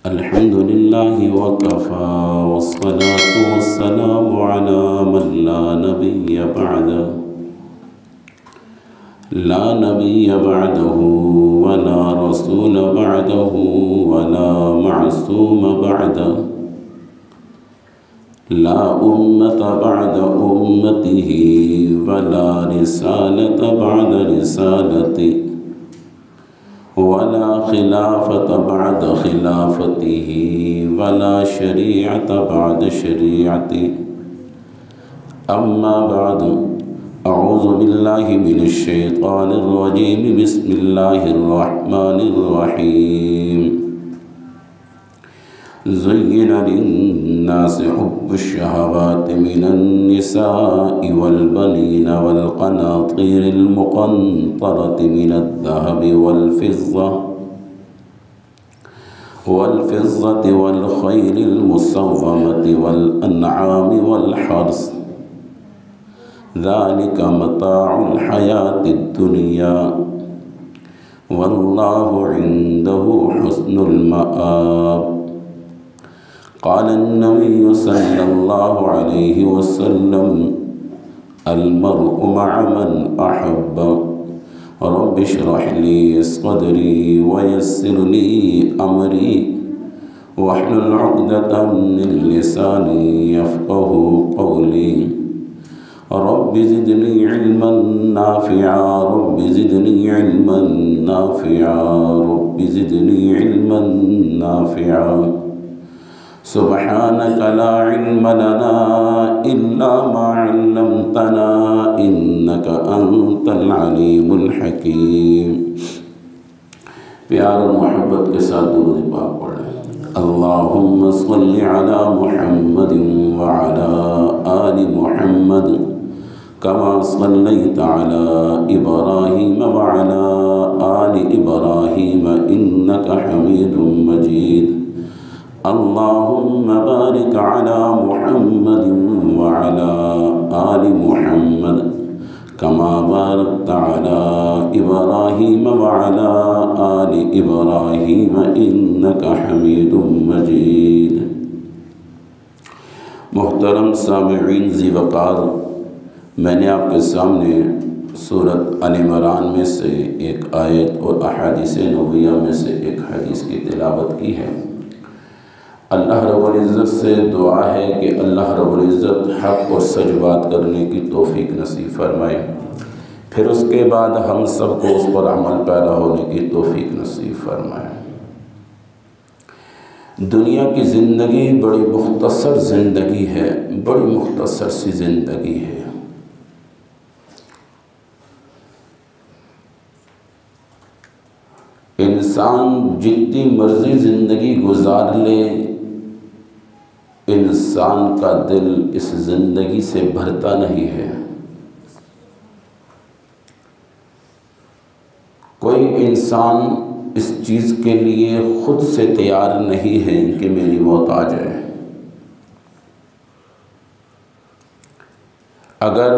अल्हम्दुलिल्लाहि वकफ़ा वस्सलातु वस्सलामु अला मन ला नबिय्य बअदहु वला रसूल बअदहु वला मअसूम बअदहु ला उम्मत बअद उम्मतिही वला रिसालत बअद रिसालतिही वला खिलाफत बअद खिलाफतिही वला शरीअत बअद शरीअतिही अम्मा बअद अऊज़ु बिल्लाहि मिनश शैतानिर रजीम बिस्मिल्लाहिर रहमानिर रहीम ज़ुय्यिन लिन्नासि हुब्बुश शहवाति मिनन निसाइ वल बनीना वल क़नातीरिल मुक़न्तरति मिनद ज़हबि वल फ़िज़्ज़ति वल ख़ैलिल मुसव्वमति वल अनआमि वल हर्स ज़ालिका मताउल हयातिद दुनिया वल्लाहु इंदहु हुस्नुल मआब। क़ाल नबी सल्लल्लाहु अलैहि वसल्लम अल-मर्उ मअ मन अहब्ब रब्बि इश्रह ली सदरी वयस्सिर ली अमरी वहलुल उक़दतम मिन लिसानी यफ़क़हू क़ौली रब्बि ज़िदनी इल्मन नाफ़िआ रब्बि ज़िदनी इल्मन नाफ़िआ रब्बि ज़िदनी इल्मन नाफ़िआ सुब्हानक ला इल्म लना इल्ला मा अल्लमतना इन्नका अंतल अलीमुल हकीम। प्यार और मोहब्बत के साथ दुरूद पाक पढ़ें। अल्लाहुम्मा सल्लि अला मुहम्मदिन व अला आलि मुहम्मद कमा सल्लैता अला इब्राहीम व अला आलि इब्राहीम इन्नका हमीदुम मजीद। अल्लाहुम्मा बारिक अला मुहम्मदिन व अला आलि मुहम्मद कमा बारकता अला इब्राहीम व अला आलि इब्राहीम इन्नका हमीदुम मजीद। मुहतरम सामिईन ज़ी वक़ार, मैंने आपके सामने सूरत अल इमरान में से एक आयत और अहादीस नबविया में से एक हदीस की तिलावत की है। अल्लाह रब्बुल इज़्ज़त से दुआ है कि अल्लाह रब्बुल इज़्ज़त हक़ और सच बात करने की तौफ़ीक नसीब फरमाए, फिर उसके बाद हम सब को उस पर अमल पैरा होने की तौफ़ीक नसीब फरमाए। दुनिया की ज़िंदगी बड़ी मुख्तसर ज़िंदगी है, बड़ी मुख्तसर सी ज़िंदगी है। इंसान जितनी मर्ज़ी ज़िंदगी गुजार ले, इंसान का दिल इस ज़िंदगी से भरता नहीं है। कोई इंसान इस चीज़ के लिए ख़ुद से तैयार नहीं है कि मेरी मौत आ जाए। अगर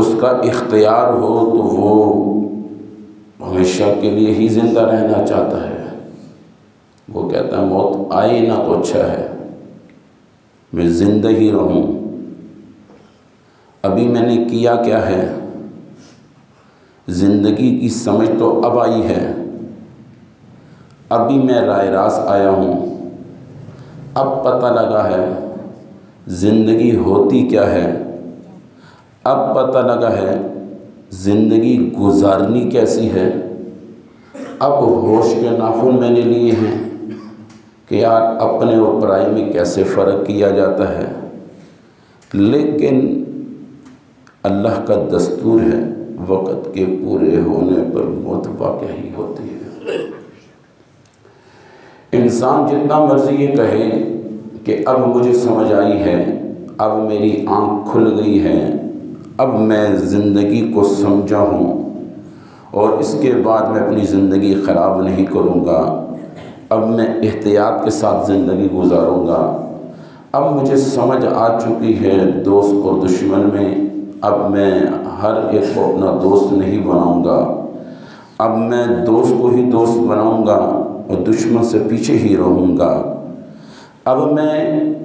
उसका इख्तियार हो तो वो हमेशा के लिए ही ज़िंदा रहना चाहता है। वो कहता है मौत आए ना तो अच्छा है, मैं ज़िंदा ही रहूं। अभी मैंने किया क्या है, ज़िंदगी की समझ तो अब आई है, अभी मैं राय रास आया हूँ, अब पता लगा है ज़िंदगी होती क्या है, अब पता लगा है ज़िंदगी गुजारनी कैसी है। अब होश के नाखून मैंने लिए हैं कि यार अपने और पराई में कैसे फ़र्क किया जाता है। लेकिन अल्लाह का दस्तूर है, वक़्त के पूरे होने पर मौत वाक़ई ही होती है। इंसान जितना मर्ज़ी ये कहे कि अब मुझे समझ आई है, अब मेरी आँख खुल गई है, अब मैं ज़िंदगी को समझा हूँ और इसके बाद मैं अपनी ज़िंदगी ख़राब नहीं करूँगा, अब मैं एहतियात के साथ ज़िंदगी गुजारूँगा, अब मुझे समझ आ चुकी है दोस्त और दुश्मन में, अब मैं हर एक को अपना दोस्त नहीं बनाऊँगा, अब मैं दोस्त को ही दोस्त बनाऊँगा, और दुश्मन से पीछे ही रहूँगा। अब मैं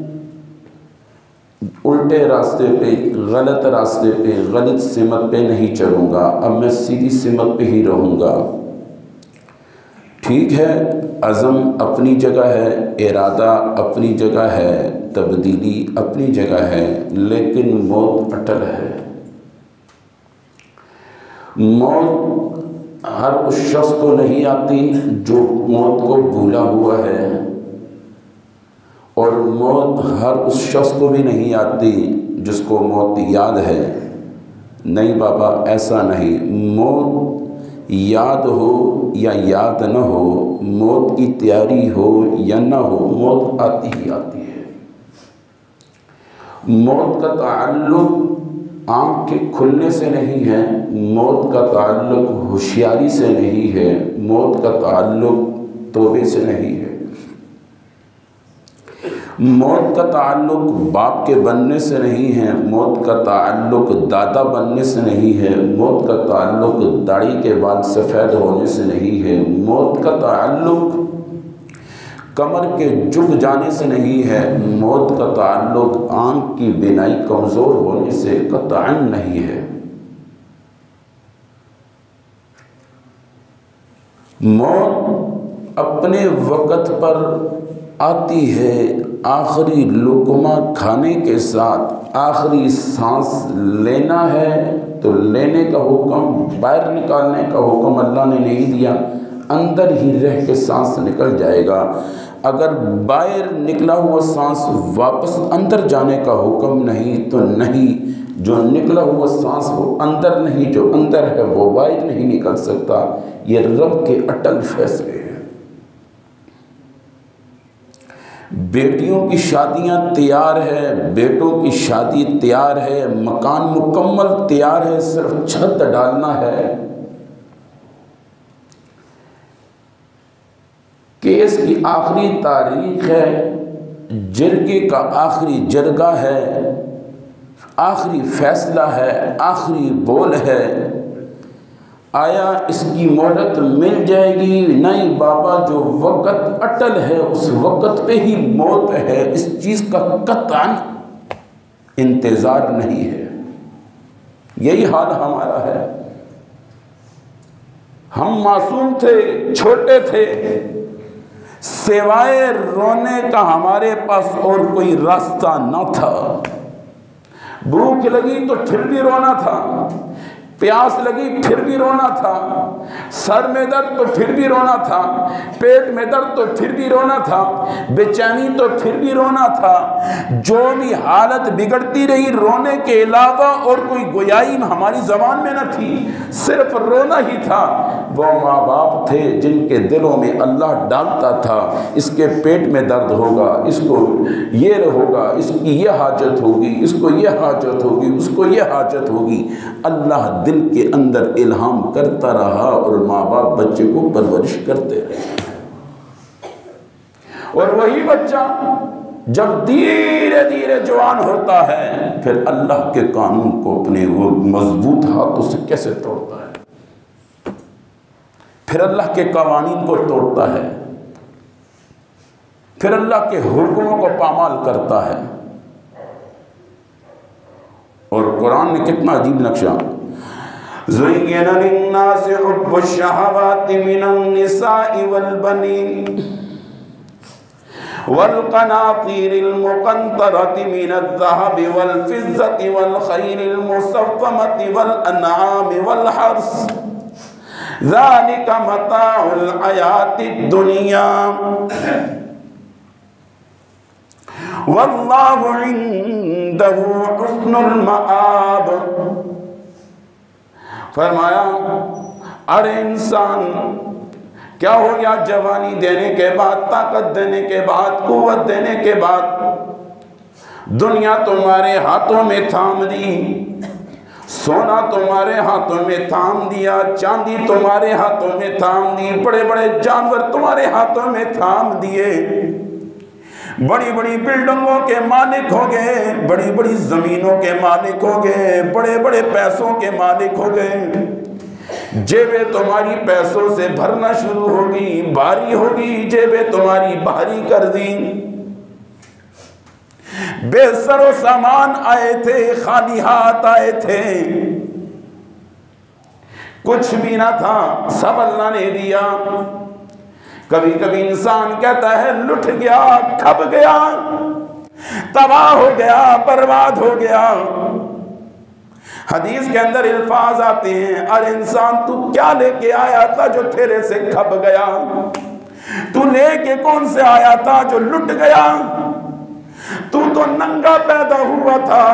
उल्टे रास्ते पे, गलत रास्ते पे, गलत सिमत पे नहीं चलूँगा, अब मैं सीधी सिमत पे ही रहूँगा। ठीक है, अज़म अपनी जगह है, इरादा अपनी जगह है, तब्दीली अपनी जगह है, लेकिन मौत अटल है। मौत हर उस शख्स को नहीं आती जो मौत को भूला हुआ है, और मौत हर उस शख्स को भी नहीं आती जिसको मौत याद है। नहीं बाबा, ऐसा नहीं। मौत याद हो या याद न हो, मौत की तैयारी हो या न हो, मौत आती ही आती है। मौत का ताल्लुक आँख के खुलने से नहीं है, मौत का ताल्लुक होशियारी से नहीं है, मौत का ताल्लुक तौबे से नहीं है, मौत का ताल्लुक बाप के बनने से नहीं है, मौत का ताल्लुक दादा बनने से नहीं है, मौत का ताल्लुक दाढ़ी के बाल सफ़ेद होने से नहीं है, मौत का ताल्लुक कमर के झुक जाने से नहीं है, मौत का ताल्लुक आँख की बिनाई कमज़ोर होने से कतअन नहीं है। मौत अपने वक़्त पर आती है। आखिरी लुक़मा खाने के साथ आखिरी सांस लेना है तो लेने का हुक्म, बाहर निकालने का हुक्म अल्लाह ने नहीं दिया, अंदर ही रह के सांस निकल जाएगा। अगर बाहर निकला हुआ सांस वापस अंदर जाने का हुक्म नहीं तो नहीं, जो निकला हुआ सांस वो अंदर नहीं, जो अंदर है वो बाहर नहीं निकल सकता। ये रब के अटल फैसले हैं। बेटियों की शादियां तैयार है, बेटों की शादी तैयार है, मकान मुकम्मल तैयार है, सिर्फ छत डालना है। केस की आखिरी तारीख है, जरगे का आखिरी जरगा है, आखिरी फैसला है, आखिरी बोल है। आया इसकी मोहलत मिल जाएगी? नहीं बाबा, जो वक़्त अटल है उस वक़्त पे ही मौत है। इस चीज़ का कतअन इंतज़ार नहीं है। यही हाल हमारा है। हम मासूम थे, छोटे थे, सिवाय रोने का हमारे पास और कोई रास्ता न था। भूख लगी तो फिर भी रोना था, प्यास लगी फिर भी रोना था, सर में दर्द तो फिर भी रोना था, पेट में दर्द तो फिर भी रोना था, बेचैनी तो फिर भी रोना था। जो भी हालत बिगड़ती रही, रोने के अलावा और कोई गोयाई हमारी ज़बान में न थी, सिर्फ रोना ही था। वो माँ बाप थे जिनके दिलों में अल्लाह डालता था, इसके पेट में दर्द होगा, इसको ये होगा, इसकी ये हाजत होगी, इसको ये हाजत होगी, उसको ये हाजत होगी। अल्लाह दिल के अंदर इल्हाम करता रहा और माँ बाप बच्चे को परवरिश करते रहे। और वही बच्चा जब धीरे धीरे जवान होता है, फिर अल्लाह के कानून को अपने वो मजबूत हाथों से कैसे तोड़ता है, फिर अल्लाह के कवानीन को तोड़ता है, फिर अल्लाह के हुक्मों को पामाल करता है। और कुरान ने कितना अजीब नक्शा, ज़ुय्यिना लिन्नासि हुब्बुश शहवाति मिनन निसाइ वल बनीन वल क़नातीरिल मुक़ंतरति मिनज़ ज़हबि वल फ़िज़्ज़ति वल ख़ैलिल मुसव्वमति वल अनआमि वल हर्स ज़ालिका मताउल हयातिद दुनिया वल्लाहु इंदहु हुस्नुल मआब। फरमाया, अरे इंसान, क्या हो गया जवानी देने के बाद, ताकत देने के बाद, कुव्वत देने के बाद दुनिया तुम्हारे हाथों में थाम दी, सोना तुम्हारे हाथों में थाम दिया, चांदी तुम्हारे हाथों में थाम दी, बड़े बड़े जानवर तुम्हारे हाथों में थाम दिए, बड़ी बड़ी बिल्डिंगों के मालिक हो गए, बड़ी बड़ी जमीनों के मालिक हो गए, बड़े बड़े पैसों के मालिक हो गए। जेबें तुम्हारी पैसों से भरना शुरू होगी, भारी होगी, जेबें तुम्हारी भारी कर दी। बेसरो सामान आए थे, खाली हाथ आए थे, कुछ भी ना था, सब अल्लाह ने दिया। कभी कभी इंसान कहता है लुट गया, खप गया, तबाह हो गया, बर्बाद हो गया। हदीस के अंदर अल्फाज आते हैं, अरे इंसान तू क्या लेके आया था जो तेरे से खप गया? तू लेके कौन से आया था जो लुट गया? तू तो नंगा पैदा हुआ था,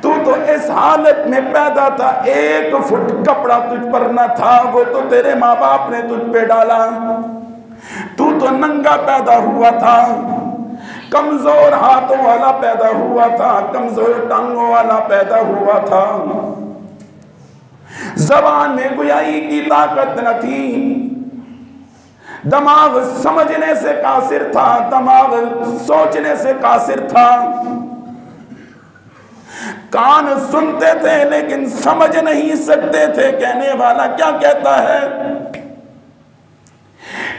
तू तो इस हालत में पैदा था, 1 फुट कपड़ा तुझ पर न था, वो तो तेरे माँ बाप ने तुझ पे डाला। तू तो नंगा पैदा हुआ था, कमजोर हाथों वाला पैदा हुआ था, कमजोर टांगों वाला पैदा हुआ था, जबान में गुयाई की ताकत न थी, दिमाग समझने से कासिर था, दिमाग सोचने से कासिर था, कान सुनते थे लेकिन समझ नहीं सकते थे कहने वाला क्या कहता है।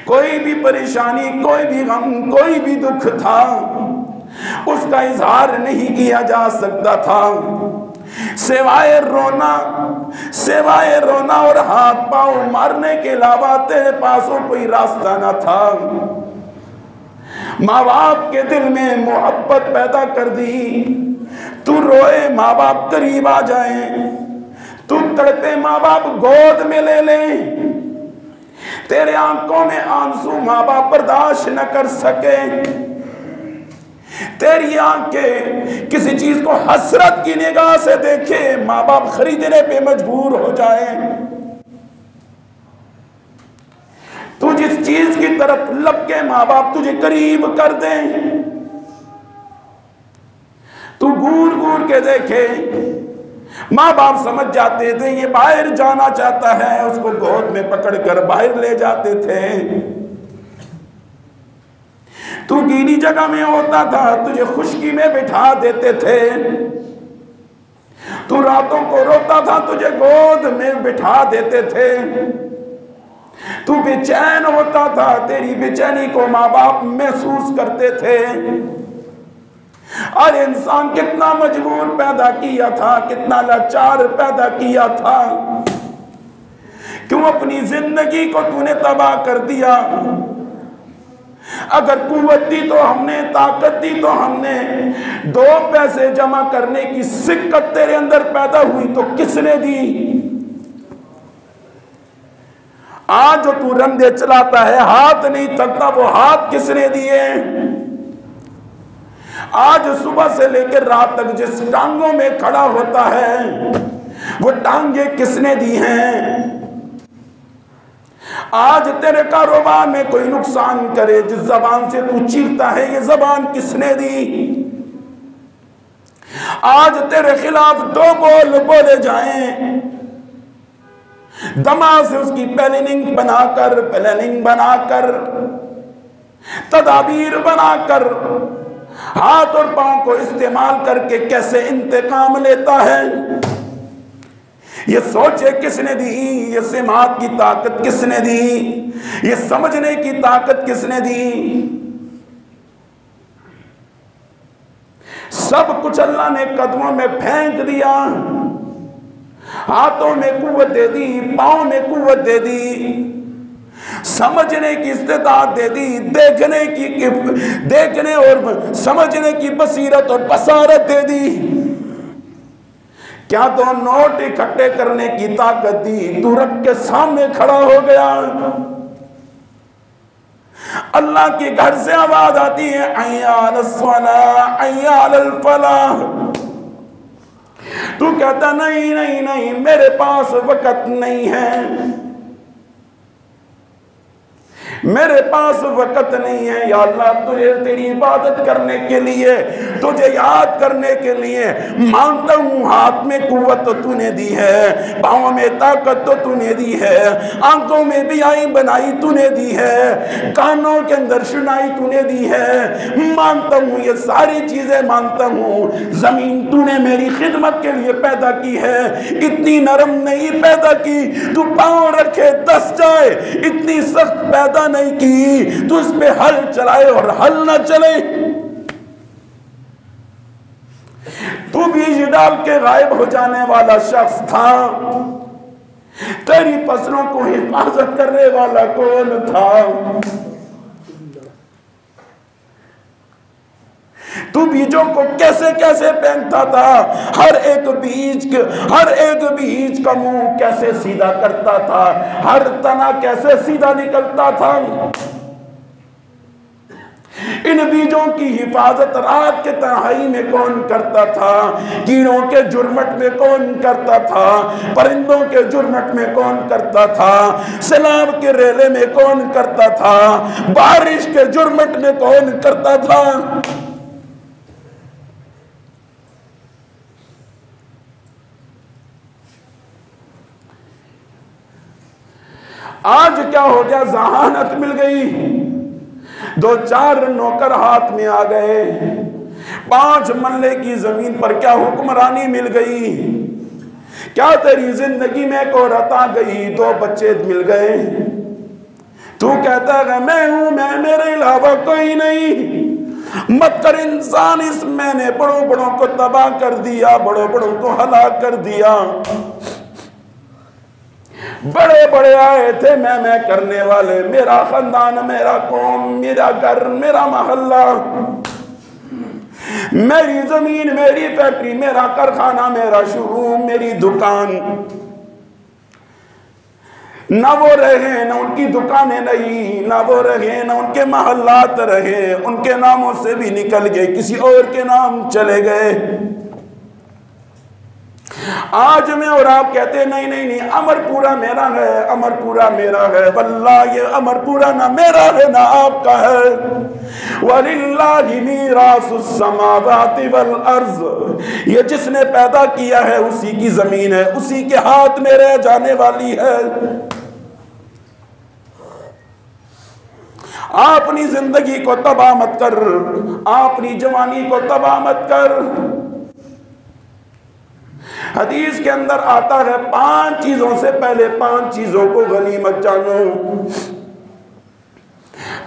कोई भी परेशानी, कोई भी गम, कोई भी दुख था, उसका इजहार नहीं किया जा सकता था, सिवाय रोना और हाथ पांव मारने के अलावा तेरे पास कोई रास्ता ना था। माँ बाप के दिल में मोहब्बत पैदा कर दी, तू रोए माँ बाप करीब आ जाए, तू तड़पे माँ बाप गोद में ले ले, तेरे आंखों में आंसू माँ बाप बर्दाश्त न कर सके, तेरी आंखें किसी चीज को हसरत की निगाह से देखे, माँ बाप खरीदने पे मजबूर हो जाए, तू जिस चीज की तरफ लपके माँ बाप तुझे करीब कर दें, तू घूर घूर के देखे, माँ बाप समझ जाते थे ये बाहर जाना चाहता है, उसको गोद में पकड़कर बाहर ले जाते थे। तू गीली जगह में होता था, तुझे खुशकी में बिठा देते थे, तू रातों को रोता था, तुझे गोद में बिठा देते थे, तू बेचैन होता था, तेरी बेचैनी को माँ बाप महसूस करते थे। और इंसान कितना मजबूर पैदा किया था, कितना लाचार पैदा किया था, क्यों अपनी जिंदगी को तूने तबाह कर दिया? अगर कुव्वत दी तो हमने, ताकत दी तो हमने, 2 पैसे जमा करने की सिक्कत तेरे अंदर पैदा हुई तो किसने दी? आज जो तू रंदे चलाता है, हाथ नहीं थकता, वो हाथ किसने दिए? आज सुबह से लेकर रात तक जिस टांगों में खड़ा होता है, वो टांगे किसने दी हैं? आज तेरे कारोबार में कोई नुकसान करे, जिस जबान से तू चीखता है, ये जबान किसने दी? आज तेरे खिलाफ 2 बोल बोले जाएं, दिमाग से उसकी प्लानिंग बनाकर तदाबीर बनाकर, हाथ और पांव को इस्तेमाल करके कैसे इंतकाम लेता है, ये सोचे किसने दी? ये सिमात की ताकत किसने दी? ये समझने की ताकत किसने दी? सब कुछ अल्लाह ने कदमों में फेंक दिया, हाथों में कुव्वत दे दी, पांव में कुव्वत दे दी, समझने की इस्तेताअत दे दी, देखने और समझने की बसीरत और बसारत दे दी। क्या तो नोट इकट्ठे करने की ताकत दी, तू रब के सामने खड़ा हो गया। अल्लाह के घर से आवाज आती है, अय्याल फलाह। तू कहता नहीं नहीं नहीं, मेरे पास वक्त नहीं है, मेरे पास वक्त नहीं है या अल्लाह तुझे तेरी इबादत करने के लिए, तुझे याद करने के लिए। मानता हूँ हाथ में कुव्वत तो तूने दी है, पाँव में ताकत तो तूने दी है, आंखों में भी आई बनाई तूने दी है, कानों के अंदर सुनाई तूने दी है। मानता हूँ ये सारी चीजें मानता हूँ। जमीन तूने मेरी खिदमत के लिए पैदा की है, इतनी नरम नहीं पैदा की तू पाँव रखे 10 जाए, इतनी सख्त पैदा नहीं की तू इस पे हल चलाए और हल ना चले। तू बीज डाल के गायब हो जाने वाला शख्स था, तेरी फसलों को हिफाजत करने वाला कौन था? तू बीजों को कैसे कैसे फेंकता था, हर एक बीज का मुंह कैसे सीधा करता था, हर तना कैसे सीधा निकलता था। इन बीजों की हिफाजत रात के तन्हाई में कौन करता था? कीड़ों के जुर्मट में कौन करता था? परिंदों के जुर्मट में कौन करता था? सैलाब के रेले में कौन करता था? बारिश के जुर्मट में कौन करता था? आज क्या हो गया? जहानत मिल गई, 2-4 नौकर हाथ में आ गए, 5 मल्ले की जमीन पर क्या हुक्मरानी मिल गई, क्या तेरी जिंदगी में को रता गई, 2 बच्चे मिल गए। तू कहता है मैं हूं, मैं, मेरे अलावा कोई नहीं। मत कर इंसान, इस मैंने बड़ों बड़ों को तबाह कर दिया, बड़ों बड़ों को हलाक कर दिया। बड़े बड़े आए थे मैं करने वाले, मेरा खानदान, मेरा कौम, मेरा घर, मेरा मोहल्ला, मेरी जमीन, मेरी फैक्ट्री, मेरा कारखाना, मेरा शोरूम, मेरी दुकान। ना वो रहे, ना उनकी दुकानें नहीं, ना वो रहे, ना उनके मोहल्लात रहे, उनके नामों से भी निकल गए, किसी और के नाम चले गए। आज मैं और आप कहते हैं नहीं नहीं नहीं, अमरपुरा मेरा है, अमरपुरा मेरा है। वल्लाह ये अमरपुरा ना मेरा है ना आपका है। वलिल्लाहि मीरासुस समावाति वल अर्ज़, ये जिसने पैदा किया है उसी की जमीन है, उसी के हाथ में रह जाने वाली है। अपनी जिंदगी को तबाह मत कर, अपनी जवानी को तबाह मत कर। हदीस के अंदर आता है 5 चीजों से पहले 5 चीजों को गनीमत जानो।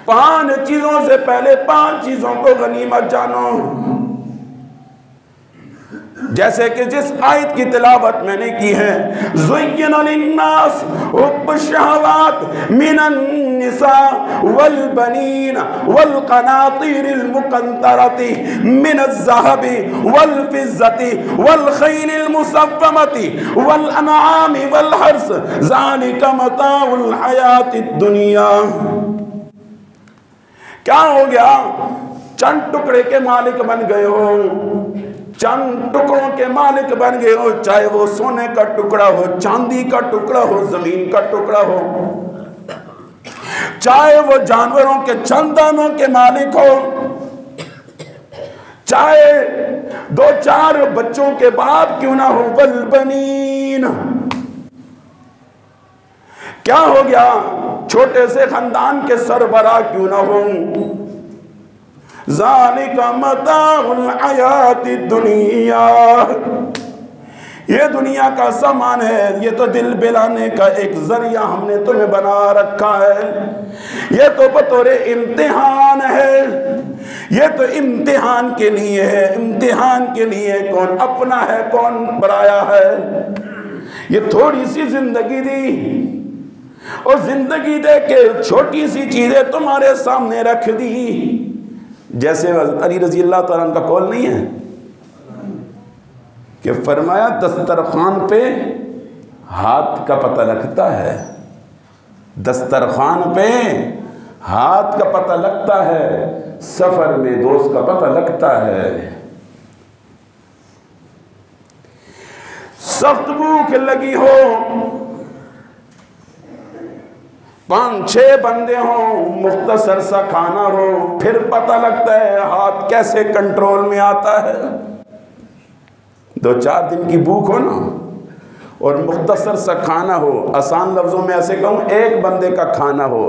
5 चीजों से पहले 5 चीजों को गनीमत जानो। जैसे कि जिस आयत की तिलावत मैंने की है, ज़ुय्यिना लिन्नास हुब्बुश शहवात मिनन निसा वल बनीन वल क़नातीरिल मुक़ंतरति मिनज़ ज़हबि वल फ़िज़्ज़ति वल ख़ैलिल मुसव्वमति वल अनआमि वल हर्स ज़ालिका मताउल हयातिद दुनिया। क्या हो गया? चंद टुकड़े के मालिक बन गए हो, चंद टुकड़ों के मालिक बन गए हो, चाहे वो सोने का टुकड़ा हो, चांदी का टुकड़ा हो, जमीन का टुकड़ा हो, चाहे वो जानवरों के चंद दानों के मालिक हो, चाहे 2-4 बच्चों के बाप क्यों ना हो। वल बनीन, क्या हो गया? छोटे से खानदान के सरबराह क्यों ना हो। ज़ालिका मताउल हयातिद दुनिया, ये दुनिया का सामान है, ये तो दिल बिलाने का एक जरिया हमने तुम्हें बना रखा है। ये तो बतौरे इम्तिहान है, ये तो इम्तिहान के लिए है, इम्तिहान के लिए कौन अपना है कौन पराया है। ये थोड़ी सी जिंदगी दी और जिंदगी दे के छोटी सी चीजें तुम्हारे सामने रख दी। जैसे अली रजी अल्लाह तआला का कौल नहीं है कि फरमाया दस्तरखान पे हाथ का पता लगता है, दस्तरखान पे हाथ का पता लगता है, सफर में दोस्त का पता लगता है। सख्त भूख लगी हो, 5-6 बंदे हों, मुख्तसर सा खाना हो, फिर पता लगता है हाथ कैसे कंट्रोल में आता है। 2-4 दिन की भूख हो ना और मुख्तसर सा खाना हो, आसान लफ्ज़ों में ऐसे कहूँ, 1 बंदे का खाना हो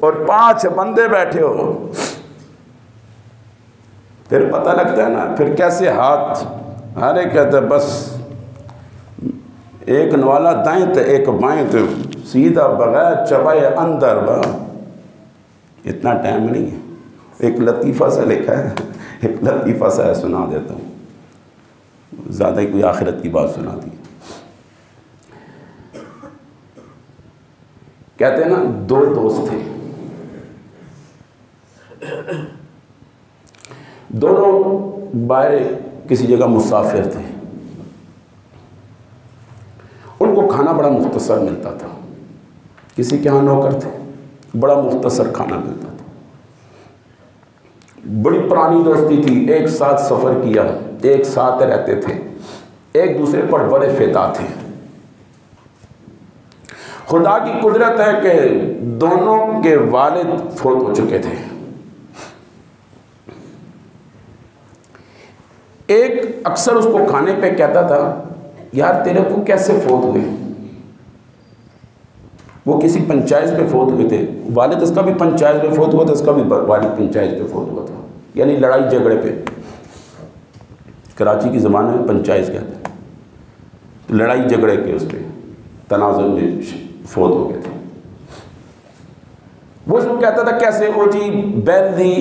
और 5 बंदे बैठे हो, फिर पता लगता है ना फिर कैसे हाथ। अरे कहते बस एक नवाला दाएं तो एक बाएं, तो सीधा बगैर चबाए अंदर बा। इतना टाइम नहीं है। एक लतीफ़ा सा लिखा है, एक लतीफ़ा सा है, सुना देता हूँ, ज़्यादा ही कोई आखिरत की बात सुना दी। कहते हैं ना 2 दोस्त थे, दोनों बाहर किसी जगह मुसाफिर थे। उनको खाना बड़ा मुख्तसर मिलता था, किसी के यहाँ नौकर थे, बड़ा मुख्तसर खाना मिलता था। बड़ी पुरानी दोस्ती थी, एक साथ सफ़र किया, एक साथ रहते थे, एक दूसरे पर बड़े फिदा थे। खुदा की कुदरत है कि दोनों के वालिद फौत हो चुके थे। एक अक्सर उसको खाने पे कहता था, यार तेरे को कैसे फौत हुए? वो किसी पंचायत पे फौत हुए थे, वालिद उसका भी पंचायत पे फौत हुआ था, उसका भी वालिद पंचायत पे फौत हुआ था, यानी लड़ाई झगड़े पे। कराची की ज़बान में पंचायत कहते हैं, तो लड़ाई झगड़े के उस पर तनाज़ुर में फौत हो गए थे। वो उसको कहता था कैसे? वो जी बैल दी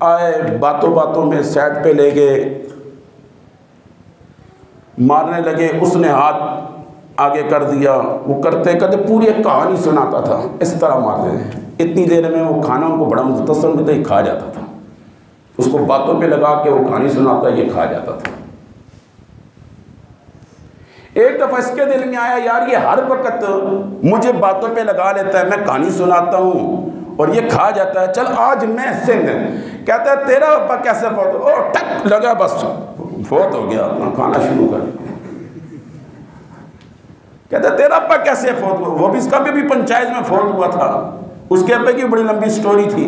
आए, बातों बातों में साइड पे ले गए, मारने लगे, उसने हाथ आगे कर दिया, वो करते करते पूरी एक कहानी सुनाता था, इस तरह मारते थे। इतनी देर में वो खाना उनको बड़ा मुख्तसर में ही खा जाता था, उसको बातों पे लगा के वो कहानी सुनाता, ये खा जाता था। एक दफ़ा इसके दिल में आया, यार ये हर वक्त मुझे बातों पे लगा लेता है, मैं कहानी सुनाता हूँ और ये खा जाता है, चल आज मैं सिंध। कहता है तेरा अब्बा कैसे फौत हो? ओ टक लगा, बस फौत हो गया, अपना खाना शुरू कर। कहता है तेरा अब्बा कैसे फौत हुआ? वो भी इसका भी पंचायत में फौत हुआ था, उसके अब्बे की बड़ी लंबी स्टोरी थी,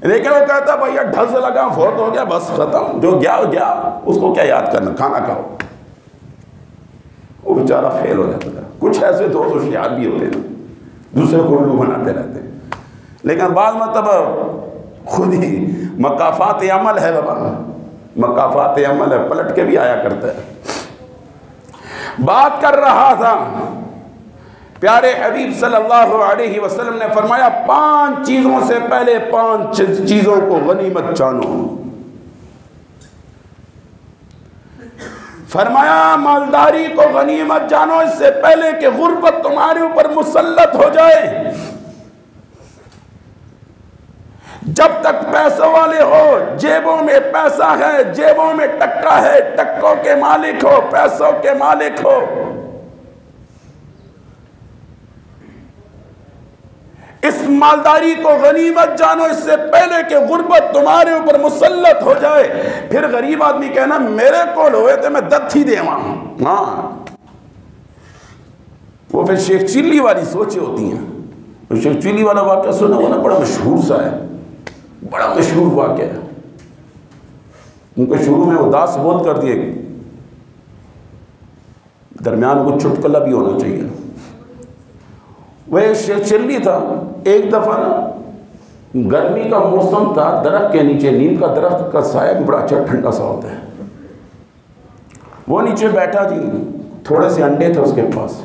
लेकिन वो कहता भैया ढल से लगा, फौत हो गया, बस खत्म, जो गया हो गया, उसको क्या याद करना, खाना खाओ। वो बेचारा फेल हो जाता था। कुछ ऐसे दोस्त होशियार भी होते हैं, दूसरे को उल्लू बनाते रहते हैं, लेकिन बाद मतलब खुद ही मकाफात अमल है बाबा, मकाफात अमल है, पलट के भी आया करता है। बात कर रहा था, प्यारे हबीब सल्लल्लाहु अलैहि वसल्लम ने फरमाया 5 चीज़ों से पहले 5 चीज़ों को गनीमत जानो। फरमाया मालदारी को गनीमत जानो इससे पहले कि गुर्बत तुम्हारे ऊपर मुसल्लत हो जाए। जब तक पैसों वाले हो, जेबों में पैसा है, जेबों में टक्का है, टक्कों के मालिक हो, पैसों के मालिक हो, इस मालदारी को गनीमत जानो इससे पहले कि गुर्बत तुम्हारे ऊपर मुसल्लत हो जाए। फिर गरीब आदमी कहना मेरे को होए तो मैं दत्थी देवा। हाँ, वो फिर शेख चिल्ली वाली सोचें होती हैं। तो शेख चिल्ली वाला वाक़या सुना हो ना, बड़ा मशहूर सा है, बड़ा मशहूर वाक़या है। उनको शुरू में उदास बहुत कर दिए, दरमियान को चुटकुला भी होना चाहिए। वह शेख चिल्ली था, एक दफ़ा ना गर्मी का मौसम था, दरख्त के नीचे, नीम का दरख्त का साया भी बड़ा अच्छा ठंडा सा होता है, वो नीचे बैठा जी, थोड़े से अंडे थे उसके पास।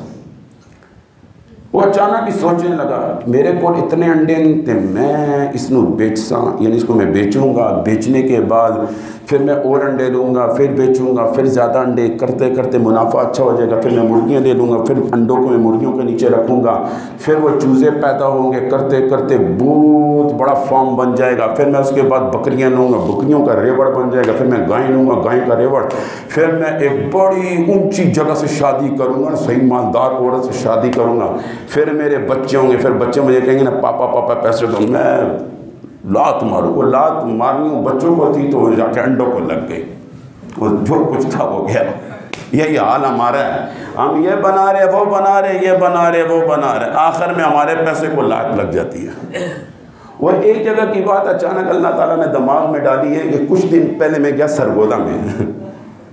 वो अचानक ही सोचने लगा मेरे को इतने अंडे नहीं थे, मैं इसको बेचसा, यानी इसको मैं बेचूंगा, बेचने के बाद फिर मैं और अंडे लूँगा, फिर बेचूंगा, फिर ज़्यादा अंडे, करते करते मुनाफा अच्छा हो जाएगा, फिर मैं मुर्गियाँ ले लूँगा, फिर अंडों को मैं मुर्गियों के नीचे रखूँगा, फिर वो चूज़े पैदा होंगे, करते करते बहुत बड़ा फार्म बन जाएगा, फिर मैं उसके बाद बकरियाँ लूँगा, बकरियों का रेवड़ बन जाएगा, फिर मैं गाय लूँगा, गाय का रेवड़, फिर मैं एक बड़ी ऊँची जगह से शादी करूँगा, सही मालदार औरत से शादी करूँगा, फिर मेरे बच्चे होंगे, फिर बच्चे मुझे कहेंगे ना पापा पापा पैसे दो, मैं लात मारूँ। वो लात मारनी बच्चों को थी तो जाके अंडों को लग गई, वो जो कुछ था वो गया। यही हाल हमारा है, हम ये बना रहे वो बना रहे, ये बना रहे वो बना रहे, आखिर में हमारे पैसे को लात लग जाती है। और एक जगह की बात अचानक अल्लाह ताला ने दिमाग में डाली है कि कुछ दिन पहले मैं गया सरगोदा में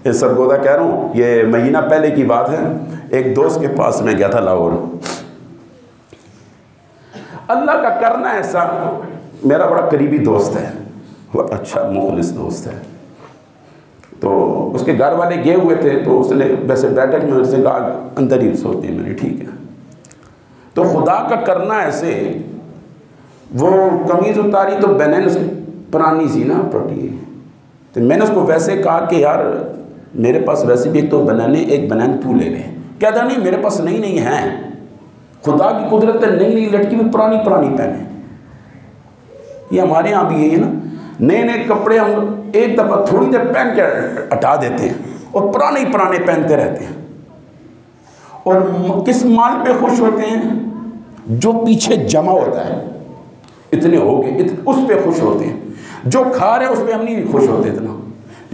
ये सरगोदा कह रहा हूँ, ये महीना पहले की बात है। एक दोस्त के पास में गया था लाहौर। अल्लाह का करना ऐसा, मेरा बड़ा करीबी दोस्त है, बहुत अच्छा मुखलिस दोस्त है। तो उसके घर वाले गए हुए थे, तो उसने वैसे बैठक में उसने कहा अंदर ही सोती है। मैंने ठीक है। तो खुदा का करना ऐसे, वो कमीज़ उतारी तो बनैन उसकी पुरानी सी ना टूटी, तो मैंने उसको वैसे कहा कि यार मेरे पास वैसे भी एक तो बनाने, एक बनैन तू ले ले। कहता नहीं मेरे पास नहीं है, खुदा की कुदरत है, नई नई लटकी में पुरानी पुरानी पहने। ये हमारे यहाँ भी यही है ना, नए नए कपड़े हम एक दफ़ा थोड़ी देर पहन के हटा देते हैं और पुराने ही पुराने पहनते रहते हैं। और किस माल पे खुश होते हैं? जो पीछे जमा होता है, इतने हो गए, उस पे खुश होते हैं। जो खा रहे उस पे हम नहीं खुश होते, इतना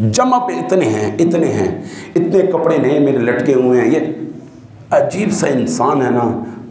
जमा पे इतने हैं, इतने कपड़े नए मेरे लटके हुए हैं। ये अजीब सा इंसान है ना,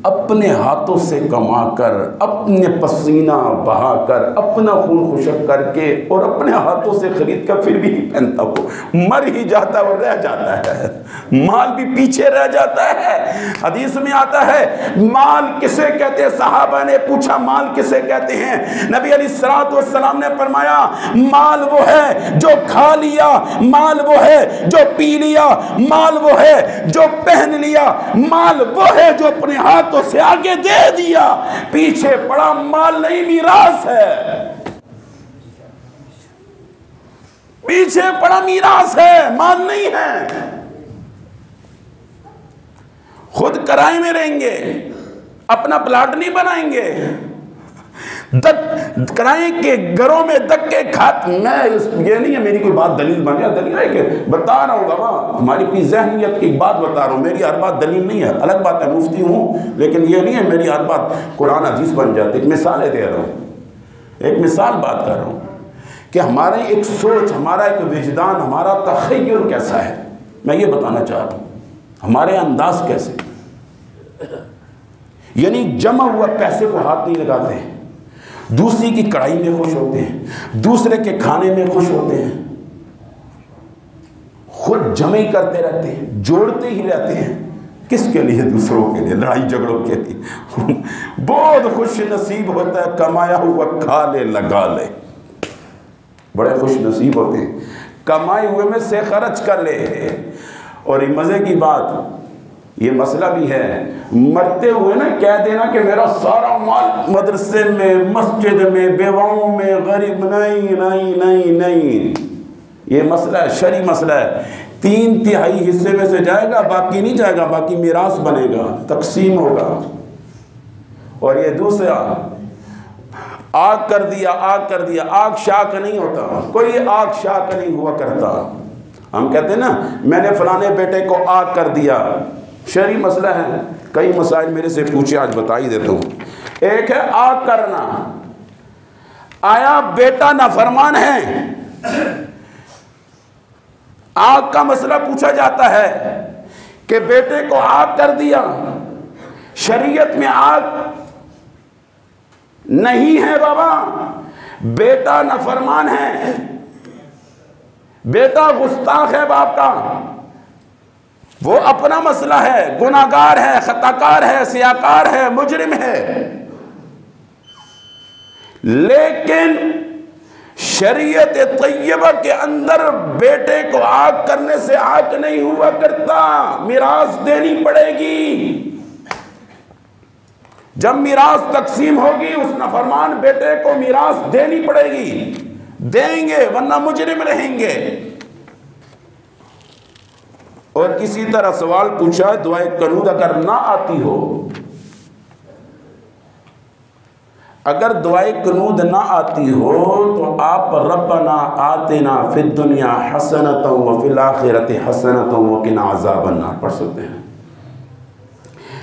अपने हाथों से कमाकर, अपने पसीना बहाकर, अपना खून खुशक करके और अपने हाथों से खरीद कर फिर भी नहीं पहनता, वो मर ही जाता है और रह जाता है, माल भी पीछे रह जाता है। हदीस में आता है माल किसे कहते हैं? सहाबा ने पूछा माल किसे कहते हैं? नबी अलैहिस्सलातु वस्सलाम ने फरमाया माल वो है जो खा लिया, माल वो है जो पी लिया, माल वो है जो पहन लिया, माल वो है जो अपने हाथ से आगे दे दिया। पीछे पड़ा माल नहीं, मीरास है। पीछे पड़ा मीरास है, माल नहीं है। खुद किराए में रहेंगे, अपना प्लाट नहीं बनाएंगे, किराए के घरों में धक्के खाते। मैं ये नहीं है मेरी कोई बात दलील बन गया, दलील है कि बता रहा हूँ बाबा, हमारी अपनी ज़हनियत की बात बता रहा हूँ। मेरी हर बात दलील नहीं है, अलग बात है मुफ्ती हूँ, लेकिन ये नहीं है मेरी हर बात कुरान हदीस बन जाती। एक मिसालें दे रहा हूँ, एक मिसाल बात कर रहा हूँ कि हमारे एक सोच, हमारा एक विजदान, हमारा तख़य्युल कैसा है, मैं ये बताना चाह रहा हूँ। हमारे अंदाज कैसे, यानी जमा हुआ पैसे को हाथ नहीं लगाते हैं, दूसरी की कढ़ाई में खुश होते हैं, दूसरे के खाने में खुश होते हैं, खुद जमे ही करते रहते हैं, जोड़ते ही रहते हैं। किसके लिए? दूसरों के लिए, लड़ाई झगड़ों के लिए। बहुत खुश नसीब होता है कमाया हुआ खा ले लगा ले, बड़े खुश नसीब होते हैं कमाए हुए में से खर्च कर ले। और ये मज़े की बात, ये मसला भी है, मरते हुए ना कह देना कि मेरा सारा माल मदरसे में, मस्जिद में, बेवाओं में, गरीब नहीं नहीं नहीं नहीं। ये मसला है, शरी मसला है। 3/3 हिस्से में से जाएगा, बाकी नहीं जाएगा, बाकी मीरास बनेगा, तकसीम होगा। और ये दूसरा, आग कर दिया, आग कर दिया, आग शाक नहीं होता, कोई आग शाक नहीं हुआ करता। हम कहते हैं ना मैंने फलाने बेटे को आग कर दिया, शरी मसला है। कई मसाइल मेरे से पूछे, आज बता ही देता हूँ। एक है आग करना, आया बेटा नाफरमान है, आग का मसला पूछा जाता है कि बेटे को आग कर दिया। शरीयत में आग नहीं है बाबा, बेटा नाफरमान है, बेटा गुस्ताख है बाप का, वो अपना मसला है, गुनाहगार है, खताकार है, सियाकार है, मुजरिम है। लेकिन शरीयत तैयबा के अंदर बेटे को आग करने से आग नहीं हुआ करता, मिरास देनी पड़ेगी। जब मिरास तकसीम होगी उस नाफरमान बेटे को मिरास देनी पड़ेगी, देंगे वरना मुजरिम रहेंगे। और इसी तरह सवाल पूछा है दुआए कनूद अगर ना आती हो, अगर दुआए कनूद ना आती हो तो आप रब्बना आतिना फिद दुनिया हसनतन व फिल आखिरति हसनतन व किना अज़ाबन्नार पढ़ सकते हैं।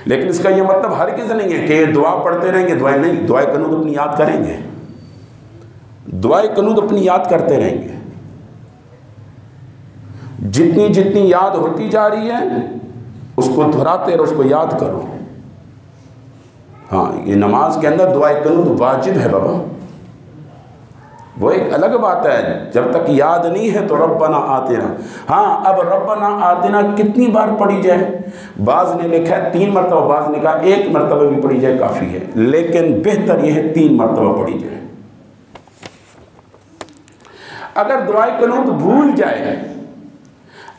लेकिन इसका ये मतलब हरगिज़ नहीं है कि दुआ पढ़ते रहेंगे, दुआएं नहीं, दुआए कनूद अपनी याद करेंगे, दुआए कनूद अपनी याद करते रहेंगे। जितनी जितनी याद होती जा रही है उसको दोहराते रहो, उसको याद करो। हाँ, ये नमाज के अंदर दुआ कुनूत वाजिब है बाबा। वो एक अलग बात है, जब तक याद नहीं है तो रब्बना आतिना। हाँ, अब रब्बना आतिना कितनी बार पढ़ी जाए? बाज़ ने लिखा है 3 मरतबा, बाज़ ने कहा 1 मरतबा भी पढ़ी जाए काफ़ी है, लेकिन बेहतर यह है 3 मरतबा पढ़ी जाए। अगर दुआ कुनूत भूल जाए,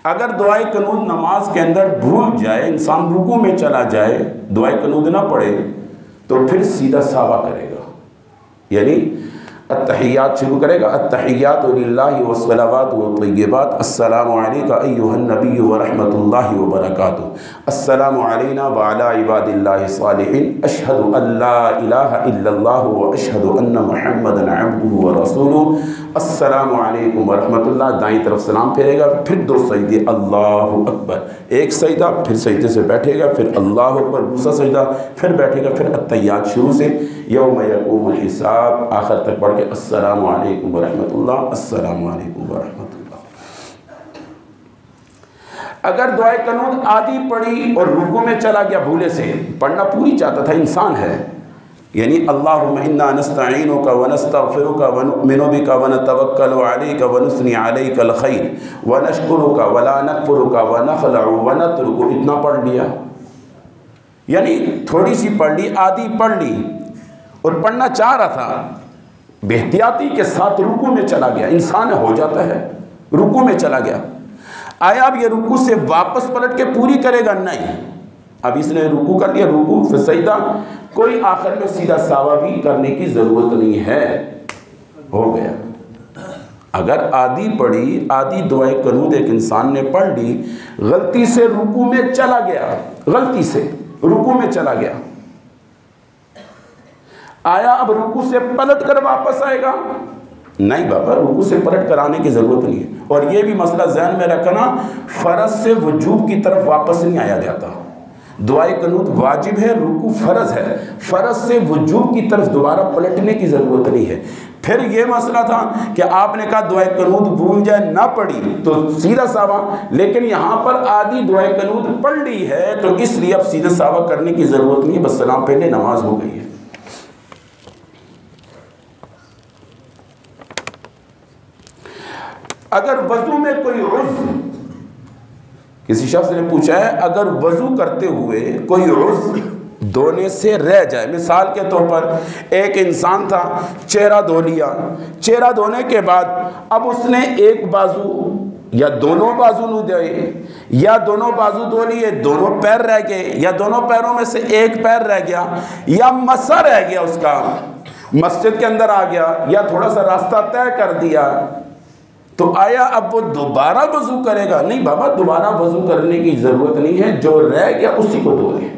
अगर दुआ कुनूत नमाज के अंदर भूल जाए, इंसान रुकू में चला जाए, दुआ कुनूत ना पढ़े, तो फिर सीधा सावा करेगा, यानी अत्तहियात शुरू करेगा। अत्तहियातु लिल्लाहि वस्सलावातु वत्तय्यिबात, अस्सलामु अलैका अय्युहन नबिय्यु व रहमतुल्लाहि व बरकातुहू, अस्सलामु अलैना व अला इबादिल्लाहि सालिहीन, अशहदु अल्ला इलाहा इल्लल्लाहु व अशहदु अन्न मुहम्मदन अब्दुहु व रसूलुहू, अस्सलामु अलैकुम व रहमतुल्लाह। दाईं तरफ सलाम फेरेगा, फिर 2 सजदे, अल्लाहु अकबर, एक सजदा, फिर सजदे से बैठेगा, फिर अल्लाहु अकबर, दूसरा सजदा, फिर बैठेगा, फिर अत्तहियात शुरू से यौम यक़ूमुल हिसाब आखिर तक पढ़ के अस्सलामु अलैकुम व रहमतुल्लाह, अस्सलामु अलैकुम व रहमतुल्लाह। अगर दुआ कुनूत आधी पढ़ी और रुकू में चला गया, भूले से पढ़ना पूरी चाहता था, इंसान है, यानी अल्लाहुम्मा इन्ना नस्तईनुका व नस्तगफिरुका व नुमिनु बिका व नतवक्कलु अलैका व नुस्नी अलैकल खैर व नशकुरुका व ला नकफुरुका व नखलउ व नतरुकु, इतना पढ़ लिया, यानी थोड़ी सी पढ़ ली, आधी पढ़ ली और पढ़ना चाह रहा था, बेहतियाती के साथ रुकू में चला गया। इंसान हो जाता है, रुकू में चला गया, आया अब ये रुकू से वापस पलट के पूरी करेगा? नहीं, अब इसने रुकू कर लिया, रुकू फिर सजदा, कोई आखिर में सीधा सावा भी करने की ज़रूरत नहीं है, हो गया। अगर आधी पढ़ी, आधी दुआ कुनूत एक इंसान ने पढ़ ली, गलती से रुकू में चला गया, गलती से रुकू में चला गया, आया अब रुकू से पलट कर वापस आएगा? नहीं बाबा, रुकू से पलट कर आने की ज़रूरत नहीं है। और ये भी मसला ज़हन में रखना, फ़र्ज से वजूब की तरफ वापस नहीं आया जाता। दुआ कुनूत वाजिब है, रुकू फ़र्ज है, फ़र्ज से वजूब की तरफ दोबारा पलटने की ज़रूरत नहीं है। फिर ये मसला था कि आपने कहा दुआ कुनूत भूल जाए, ना पढ़ी तो सीधा सावा, लेकिन यहाँ पर आधी दुआ कुनूत पढ़ ली है, तो इसलिए अब सीधा सावा करने की ज़रूरत नहीं है, बस सलाम पहले नमाज हो गई है। अगर वजू में कोई उज़्र, किसी शख्स ने पूछा है, अगर वजू करते हुए कोई उज़्र धोने से रह जाए, मिसाल के तौर पर एक इंसान था, चेहरा धो लिया, चेहरा धोने के बाद अब उसने एक बाजू या दोनों बाजू नहीं धोए, या दोनों बाजू धो लिए, दोनों पैर रह गए, या दोनों पैरों में से एक पैर रह गया, या मसा रह गया, उसका मस्जिद के अंदर आ गया, या थोड़ा सा रास्ता तय कर दिया, तो आया अब वो दोबारा वजू करेगा? नहीं बाबा, दोबारा वजू करने की ज़रूरत नहीं है, जो रह गया उसी को धो ले,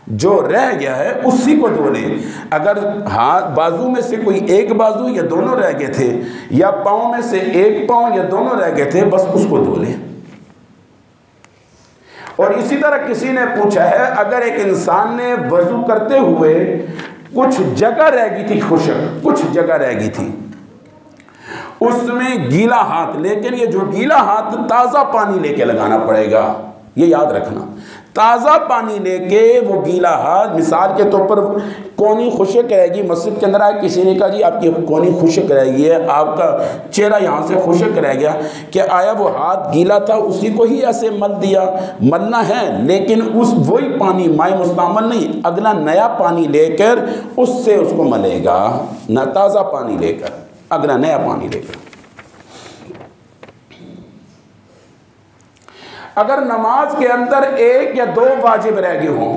जो रह गया है उसी को धो ले। अगर हाथ बाजू में से कोई एक बाजू या दोनों रह गए थे, या पाँव में से एक पाँव या दोनों रह गए थे, बस उसको धो ले। और इसी तरह किसी ने पूछा है, अगर एक इंसान ने वजू करते हुए कुछ जगह रह गई थी खुशक, कुछ जगह रह गई थी, उसमें गीला हाथ, लेकिन ये जो गीला हाथ ताज़ा पानी लेके लगाना पड़ेगा, ये याद रखना, ताज़ा पानी लेके वो गीला हाथ, मिसाल के तौर पर कोनी खुशक रहेगी, मस्जिद के अंदर आए, किसी ने कहा जी आपकी कोनी खुशक रहेगी है, आपका चेहरा यहाँ से खुशक रह गया, कि आया वो हाथ गीला था, उसी को ही ऐसे मल दिया? मलना है, लेकिन उस वही पानी, माए मुस्तामल नहीं, अगला नया पानी लेकर उससे उसको मलेगा, न ताज़ा पानी लेकर, अगला नया पानी लेकर। अगर नमाज के अंदर 1 या 2 वाजिब रह गए हों,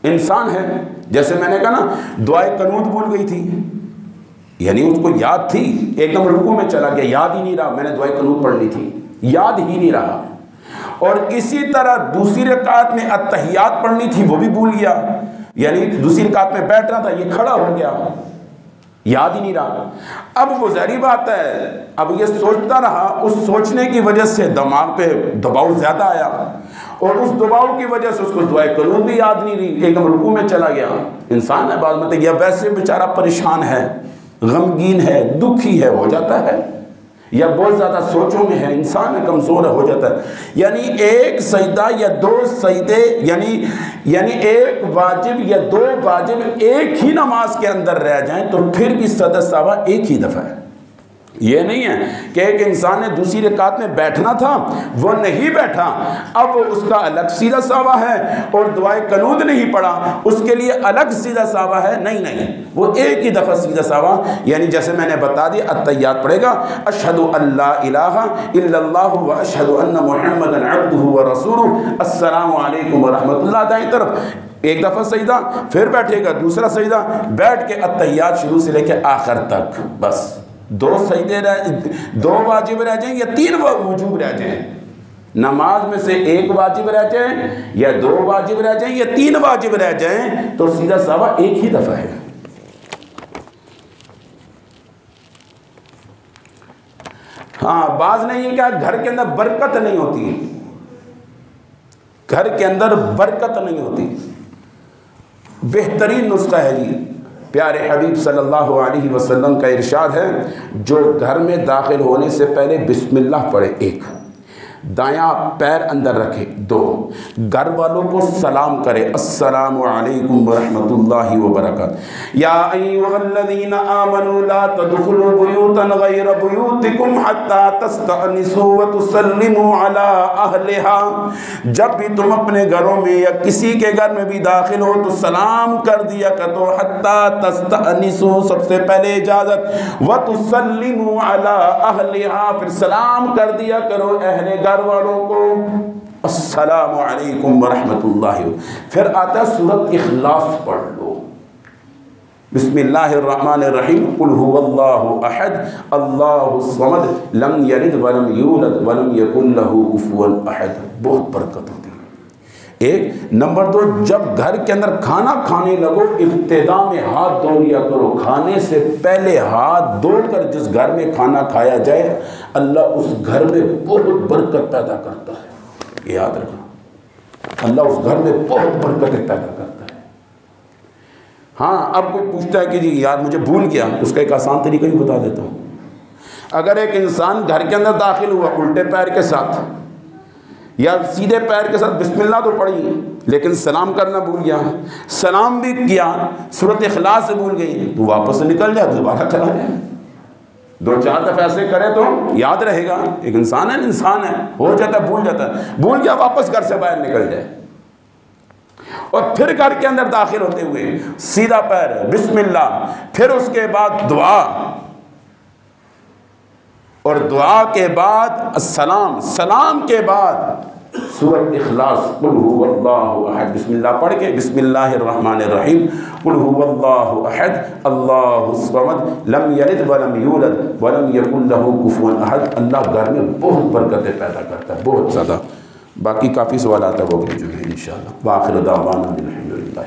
इंसान है, जैसे मैंने कहा ना, दुआ कुनूत भूल गई थी, यानी उसको याद थी, एकदम रुकू में चला गया, याद ही नहीं रहा मैंने दुआ कुनूत पढ़नी थी, याद ही नहीं रहा। और इसी तरह दूसरी रकात में अत्तहियात पढ़नी थी, वो भी भूल गया, यानी दूसरी रकात में बैठ रहा था, ये खड़ा हो गया, याद ही नहीं रहा। अब वो ज़ाहिर बात है, अब ये सोचता रहा, उस सोचने की वजह से दिमाग पे दबाव ज़्यादा आया, और उस दबाव की वजह से उसको दुआ कुनूत भी याद नहीं रही, एकदम रुकू में चला गया। इंसान है, बाद में या वैसे बेचारा परेशान है, गमगीन है, दुखी है, हो जाता है, या बहुत ज़्यादा सोचों में है, इंसान कमज़ोर हो जाता है। यानी एक सजदा या दो सजदे, यानी एक वाजिब या दो वाजिब एक ही नमाज के अंदर रह जाएं तो फिर भी सदा सवा एक ही दफ़ा है। ये नहीं है कि एक इंसान ने दूसरी रकात में बैठना था, वो नहीं बैठा, अब उसका अलग सीधा सावा है, और दुआए कनूद नहीं पड़ा, उसके लिए अलग सीधा सावा है। नहीं, वो एक ही दफ़ा सीधा सावा, यानी जैसे मैंने बता दिया, अत्तहियात पढ़ेगा, अशहदु अल्ला इलाहा इल्लल्लाहु व अशहदु अन्ना मुहम्मदन अब्दुहु व रसूलुहु, अस्सलामु अलैकुम व रहमतुल्लाह, दाईं तरफ एक दफ़ा सजदा, फिर बैठेगा, दूसरा सजदा, बैठ के अत्तहियात शुरू से लेकर आखिर तक। बस दो सजदे दो वाजिब रह जाएं या तीन वजूब रह जाएं, नमाज में से एक वाजिब रह जाए या दो वाजिब रह जाएं या तीन वाजिब रह जाएं, तो सीधा सावा एक ही दफ़ा है। हाँ, बाज नहीं है क्या घर के अंदर बरकत नहीं होती, घर के अंदर बरकत नहीं होती। बेहतरीन नुस्खा है जी, प्यारे हबीब सल्लल्लाहु अलैहि वसल्लम का इरशाद है, जो घर में दाखिल होने से पहले बिस्मिल्लाह पढ़े, एक, दायां पैर अंदर रखे, दो, घर वालों को सलाम करे, अस्सलामु अलैकुम व रहमतुल्लाहि व बरकातहू, या अय्युहल्लज़ीना आमनू ला तदखुलू बुयूतन गैर बुयूतिकुम हत्ता तस्तअनिसू व तुसल्लिमू अला अहलिहा। जब भी तुम अपने घरों में या किसी के घर में भी दाखिल हो तो सलाम कर दिया करो, हत्ता तस्तअनिसू, सबसे पहले इजाज़त, व तुसल्लिमू अला अहलिहा, फिर सलाम कर दिया करो अहले घर वालों को, अस्सलामु अलैकुम व रहमतुल्लाहि। फिर आता है सूरत इखलास पढ़ लो, बिस्मिल्लाहिर्रहमानिर्रहीम, कुल हुवल्लाहु अहद अल्लाहु समद लम यलिद वलम यूलद वलम यकुल लहू कुफुवन अहद। बहुत बरकत होती है। एक नंबर दो, जब घर के अंदर खाना खाने लगो, इब्तिदा में हाथ धो लिया करो, खाने से पहले हाथ धोकर जिस घर में खाना खाया जाए, अल्लाह उस घर में बहुत बरकत पैदा करता है। ये याद रखना, अल्लाह उस घर में बहुत बरकत पैदा करता है। हाँ, अब कोई पूछता है कि जी यार मुझे भूल गया, उसका एक आसान तरीका ही बता देता हूँ। अगर एक इंसान घर के अंदर दाखिल हुआ उल्टे पैर के साथ या सीधे पैर के साथ, बिस्मिल्लाह तो पढ़ी लेकिन सलाम करना भूल गया, सलाम भी किया, सूरत इखलास से भूल गई, तो वापस निकल जाए, दोबारा चला जाए, दो चार दफ़े ऐसे करे तो याद रहेगा। एक इंसान है, हो जाता है, भूल गया, वापस घर से बाहर निकल जाए। और फिर घर के अंदर दाखिल होते हुए सीधा पैर, बिस्मिल्लाह, फिर उसके बाद दुआ, और दुआ के बाद सलाम, सलाम के बाद सूरत इखलास, कुल हुवल्लाहु अहद, बिस्मिल्लाह पढ़ के, बिस्मिल्लाहिर्रहमानिर्रहीम, कुल हुवल्लाहु अहद अल्लाहु समद लम यलिद वलम यूलद वलम यकुल लहू कुफुवन अहद। अल्लाह घर में बहुत बरकतें पैदा करता है, बहुत ज़्यादा। बाकी काफ़ी सवाल आता है, वो भी जो है इंशाअल्लाह। व आखिर दावाना अल्हम्दुलिल्लाह।